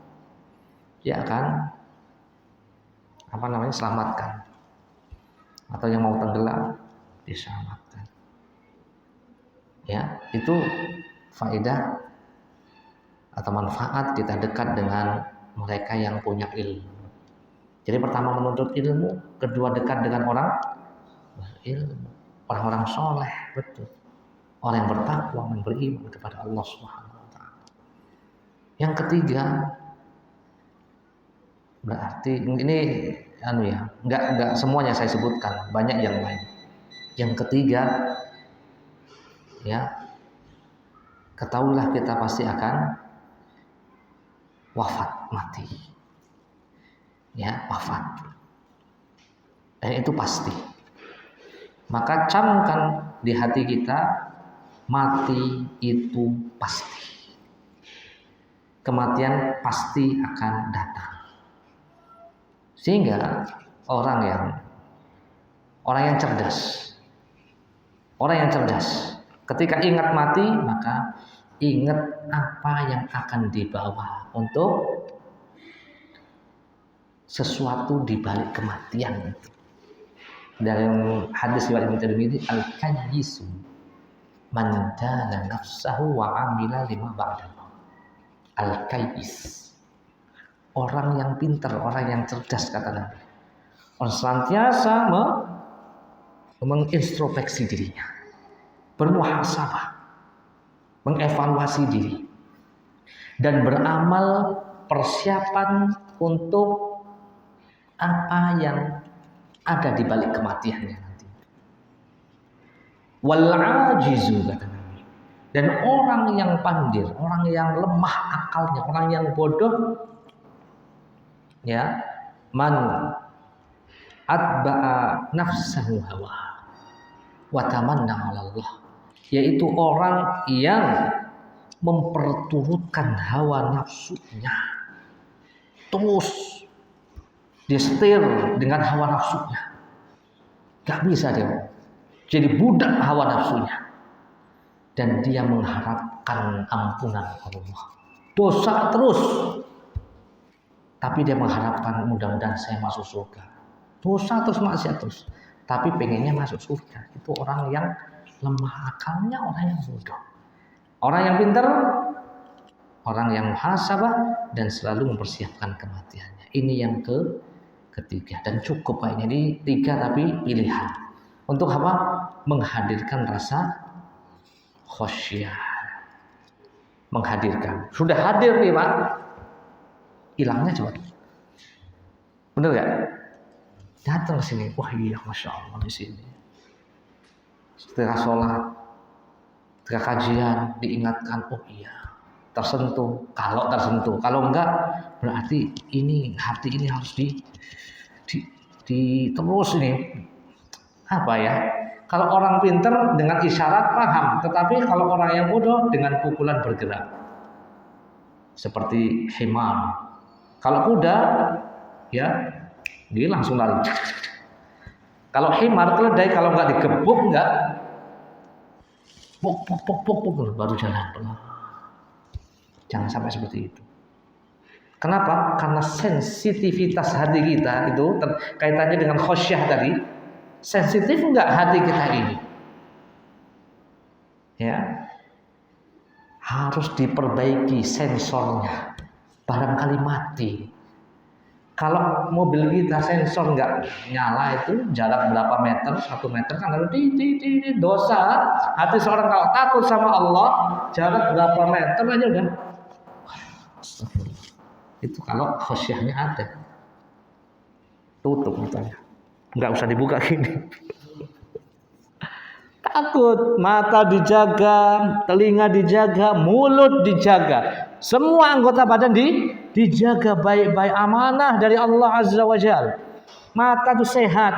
dia akan selamatkan. Atau yang mau tenggelam, diselamatkan. Ya, itu faedah atau manfaat kita dekat dengan mereka yang punya ilmu. Jadi pertama menuntut ilmu, kedua dekat dengan orang berilmu, orang-orang soleh, betul. Orang yang bertakwa, yang beriman kepada Allah Subhanahu wa taala. Yang ketiga, berarti ini enggak semuanya saya sebutkan, banyak yang lain. Yang ketiga, ketahuilah kita pasti akan wafat, mati. Wafat. Dan itu pasti. Maka camkan di hati kita, mati itu pasti. Kematian pasti akan datang. Sehingga orang yang cerdas, ketika ingat mati, maka ingat apa yang akan dibawa untuk sesuatu di balik kematian itu. Dalam hadis riwayat Ibnu Tirmidzi, al-kayyisu man dana nafsahu wa amila lima ba'da. Al-kayyis, orang yang pintar, orang yang cerdas, kata Nabi. Orang senantiasa mengintrospeksi dirinya, bermuhasabah, mengevaluasi diri. dan beramal persiapan untuk apa yang ada di balik kematiannya nanti. Wal ajizu, kata Nabi. Dan orang yang pandir, orang yang lemah akalnya, orang yang bodoh, ya, man atba'a nafsahu hawa wa tamanna 'ala Allah, yaitu orang yang memperturutkan hawa nafsunya, terus disetir dengan hawa nafsunya. Gak bisa dia jadi budak hawa nafsunya, dan dia mengharapkan ampunan Allah. Dosa terus, tapi dia mengharapkan mudah-mudahan saya masuk surga. Dosa terus, maksiat terus, tapi pengennya masuk surga. Itu orang yang lemah akalnya, orang yang bodoh. Orang yang pintar, orang yang muhasabah dan selalu mempersiapkan kematiannya. Ini yang ketiga, dan cukup Pak. Ini 3 tapi pilihan. Untuk apa? Menghadirkan rasa khasyah. Menghadirkan. Sudah hadir nih Pak. Hilangnya coba. Bener gak? Datang ke sini. Wah iya, Masya Allah di sini. Setelah sholat, setelah kajian, diingatkan. Oh iya, tersentuh. Kalau tersentuh. Kalau enggak, berarti ini hati ini harus terus ini. Apa ya? Kalau orang pintar dengan isyarat paham, tetapi kalau orang yang bodoh dengan pukulan bergerak. Seperti himar. Kalau kuda, ya dia langsung lari. Kalau himar keledai, kalau nggak digebuk nggak, pok baru jalan pelan. Jangan sampai seperti itu. Kenapa? Karena sensitivitas hati kita itu kaitannya dengan khosyah tadi. Sensitif enggak hati kita ini? Ya. Harus diperbaiki sensornya. Barangkali mati. Kalau mobil kita sensor enggak nyala itu jarak berapa meter, 1 meter kan lalu di dosa. Hati seorang kalau takut sama Allah, jarak berapa meter aja udah. Itu kalau khosyahnya ada. Tutup matanya. Enggak usah dibuka gini. Takut, mata dijaga, telinga dijaga, mulut dijaga. Semua anggota badan dijaga baik-baik, amanah dari Allah Azza wa Jalla. Mata itu sehat.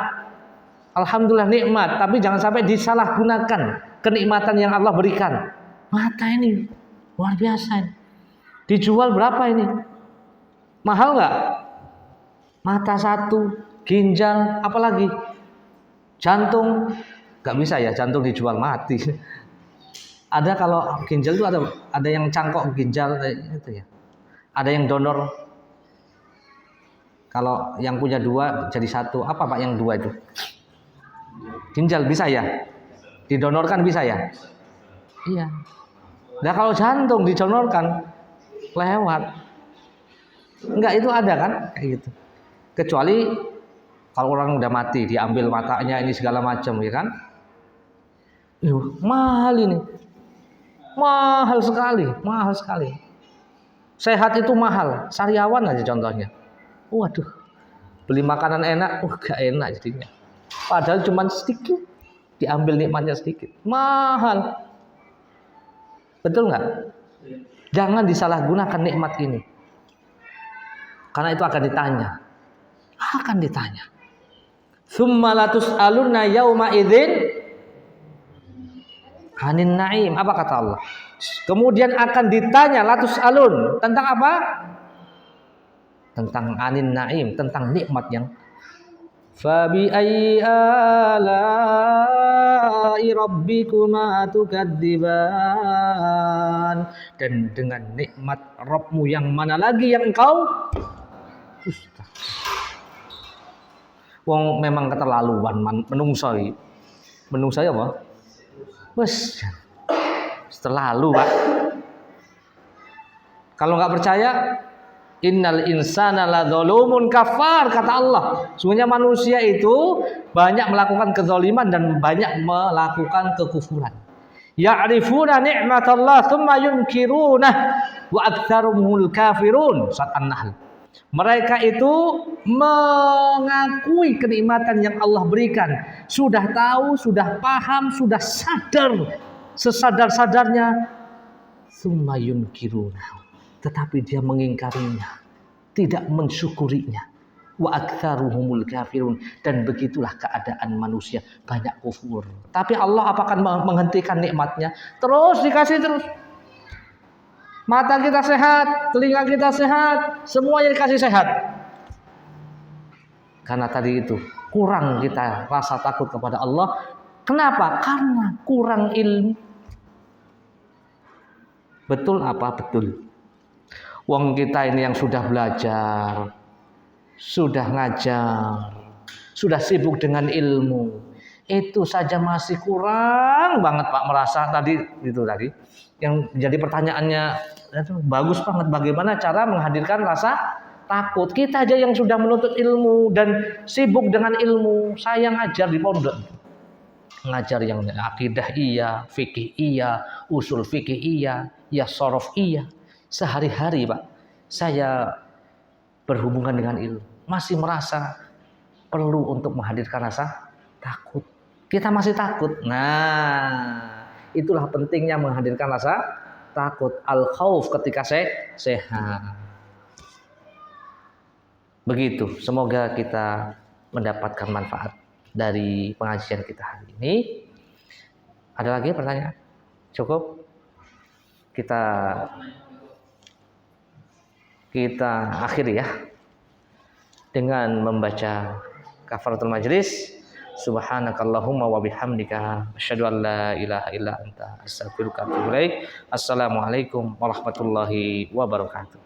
Alhamdulillah nikmat, tapi jangan sampai disalahgunakan kenikmatan yang Allah berikan. Mata ini luar biasa ini. Dijual berapa ini? Mahal enggak? Mata 1, ginjal, apalagi jantung, nggak bisa ya jantung dijual mati. Ada kalau ginjal itu ada yang cangkok ginjal itu ya. Ada yang donor. Kalau yang punya 2 jadi 1, apa Pak yang 2 itu? Ginjal bisa ya? Didonorkan bisa ya? Iya. Nah kalau jantung didonorkan lewat. Enggak, itu ada kan kayak gitu. Kecuali kalau orang udah mati, diambil matanya ini segala macam, ya kan? Mahal ini, mahal sekali. Sehat itu mahal. Sariawan aja contohnya. Waduh, beli makanan enak, gak enak jadinya. Padahal cuma sedikit, diambil nikmatnya sedikit. Mahal, betul nggak? Jangan disalahgunakan nikmat ini, karena itu akan ditanya. Tsumma latus'alunna yauma idzin 'anin na'im. Apa kata Allah? Kemudian akan ditanya latus'alun tentang apa? Tentang 'anin na'im, tentang nikmat yang fa bi ayyi ala'i rabbikuma tukadziban. Dan dengan nikmat Rabbmu yang mana lagi yang engkau dusta. Wong memang keterlaluan menungso apa? Wes terlalu Pak. Kalau nggak percaya, innal insana ladzalumun kafar, kata Allah. Sesungguhnya manusia itu banyak melakukan kezaliman dan banyak melakukan kekufuran. Ya'rifuna ni'matallah tsumma yunkirunah wa aktsarumul kafirun. Surat An-Nahl. Mereka itu mengakui kenikmatan yang Allah berikan. Sudah tahu, sudah paham, sudah sadar sesadar-sadarnya. Tsumma yunkirunah. Tetapi dia mengingkarinya, tidak mensyukurinya. Wa aktsaruhumul kafirun, dan begitulah keadaan manusia, banyak kufur. Tapi Allah apakah menghentikan nikmatnya? Terus dikasih terus. Mata kita sehat, telinga kita sehat, semuanya dikasih sehat. Karena tadi itu kurang kita rasa takut kepada Allah. Kenapa? Karena kurang ilmu. Betul apa? Betul. Wong kita ini yang sudah belajar, sudah ngajar, sudah sibuk dengan ilmu, itu saja masih kurang banget Pak, merasa tadi itu tadi yang jadi pertanyaannya itu bagus banget, bagaimana cara menghadirkan rasa takut. Kita aja yang sudah menuntut ilmu dan sibuk dengan ilmu, saya ngajar di pondok, ngajar yang akidah iya, fikih iya, usul fikih iya, ya sorof iya, sehari-hari Pak saya berhubungan dengan ilmu, masih merasa perlu untuk menghadirkan rasa takut. Kita masih takut. Nah, itulah pentingnya menghadirkan rasa takut. Al-khauf ketika sehat. Begitu. Semoga kita mendapatkan manfaat dari pengajian kita hari ini. Ada lagi pertanyaan? Cukup? Kita akhiri ya dengan membaca kafaratul majlis. Subhanakallahumma wa bihamdika asyhadu an la ilaha illa anta astaghfiruka wa atubu ilaik. Assalamualaikum warahmatullahi wabarakatuh.